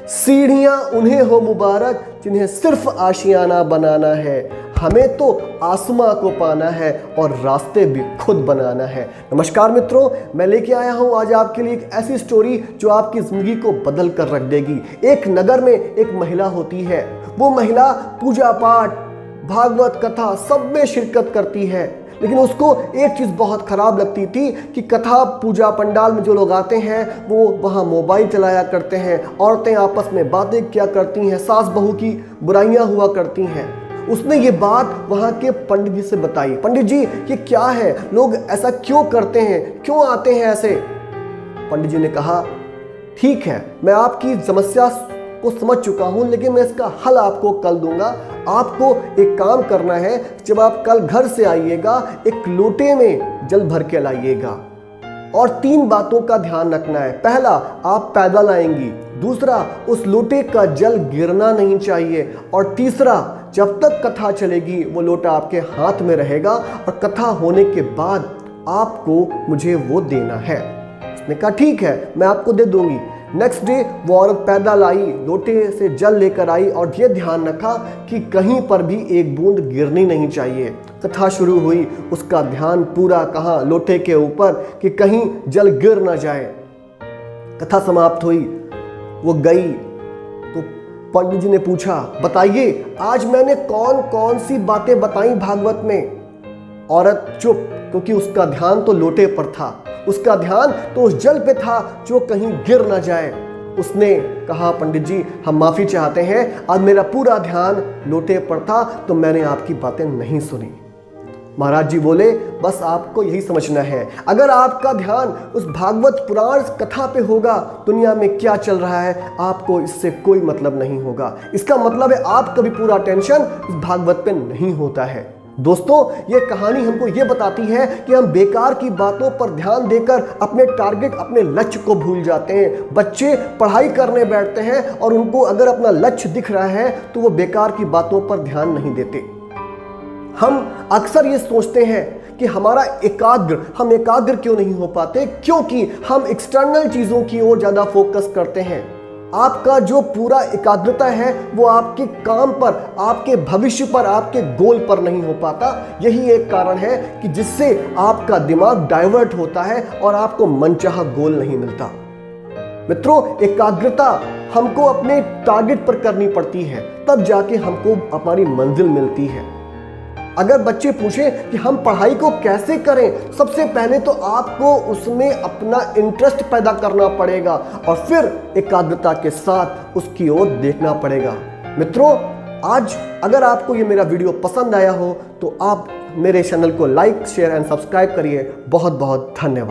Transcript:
सीढ़ियां उन्हें हो मुबारक जिन्हें सिर्फ आशियाना बनाना है, हमें तो आसमां को पाना है और रास्ते भी खुद बनाना है। नमस्कार मित्रों, मैं लेके आया हूं आज आपके लिए एक ऐसी स्टोरी जो आपकी ज़िंदगी को बदल कर रख देगी। एक नगर में एक महिला होती है। वो महिला पूजा पाठ, भागवत कथा सब में शिरकत करती है, लेकिन उसको एक चीज़ बहुत ख़राब लगती थी कि कथा पूजा पंडाल में जो लोग आते हैं वो वहाँ मोबाइल चलाया करते हैं, औरतें आपस में बातें क्या करती हैं, सास बहू की बुराइयाँ हुआ करती हैं। उसने ये बात वहाँ के पंडित जी से बताई। पंडित जी, ये क्या है, लोग ऐसा क्यों करते हैं, क्यों आते हैं ऐसे? पंडित जी ने कहा, ठीक है, मैं आपकी समस्या को समझ चुका हूं, लेकिन मैं इसका हल आपको कल दूंगा। आपको एक काम करना है, जब आप कल घर से आइएगा एक लोटे में जल भर के लाइएगा और 3 बातों का ध्यान रखना है। पहला, आप पैदल आएंगी। दूसरा, उस लोटे का जल गिरना नहीं चाहिए। और तीसरा, जब तक कथा चलेगी वो लोटा आपके हाथ में रहेगा और कथा होने के बाद आपको मुझे वो देना है। उसने कहा, ठीक है, मैं आपको दे दूंगी। नेक्स्ट डे वो औरत पैदल आई, लोटे से जल लेकर आई और ये ध्यान रखा कि कहीं पर भी एक बूंद गिरनी नहीं चाहिए। कथा शुरू हुई, उसका ध्यान पूरा कहाँ, लोटे के ऊपर कि कहीं जल गिर ना जाए। कथा समाप्त हुई, वो गई तो पंडित जी ने पूछा, बताइए आज मैंने कौन कौन सी बातें बताई भागवत में? औरत चुप, क्योंकि उसका ध्यान तो लोटे पर था, उसका ध्यान तो उस जल पे था जो कहीं गिर ना जाए। उसने कहा, पंडित जी हम माफ़ी चाहते हैं, आज मेरा पूरा ध्यान लोटे पर था तो मैंने आपकी बातें नहीं सुनी। महाराज जी बोले, बस आपको यही समझना है, अगर आपका ध्यान उस भागवत पुराण कथा पे होगा, दुनिया में क्या चल रहा है आपको इससे कोई मतलब नहीं होगा। इसका मतलब है आपका भी पूरा टेंशन इस भागवत पे नहीं होता है। दोस्तों, ये कहानी हमको ये बताती है कि हम बेकार की बातों पर ध्यान देकर अपने टारगेट, अपने लक्ष्य को भूल जाते हैं। बच्चे पढ़ाई करने बैठते हैं और उनको अगर अपना लक्ष्य दिख रहा है तो वो बेकार की बातों पर ध्यान नहीं देते। हम अक्सर ये सोचते हैं कि हम एकाग्र क्यों नहीं हो पाते, क्योंकि हम एक्सटर्नल चीज़ों की ओर ज़्यादा फोकस करते हैं। आपका जो पूरा एकाग्रता है वो आपके काम पर, आपके भविष्य पर, आपके गोल पर नहीं हो पाता। यही एक कारण है कि जिससे आपका दिमाग डाइवर्ट होता है और आपको मनचाहा गोल नहीं मिलता। मित्रों, एकाग्रता हमको अपने टारगेट पर करनी पड़ती है, तब जाके हमको हमारी मंजिल मिलती है। अगर बच्चे पूछें कि हम पढ़ाई को कैसे करें, सबसे पहले तो आपको उसमें अपना इंटरेस्ट पैदा करना पड़ेगा और फिर एकाग्रता के साथ उसकी ओर देखना पड़ेगा। मित्रों, आज अगर आपको ये मेरा वीडियो पसंद आया हो तो आप मेरे चैनल को लाइक, शेयर एंड सब्सक्राइब करिए। बहुत बहुत धन्यवाद।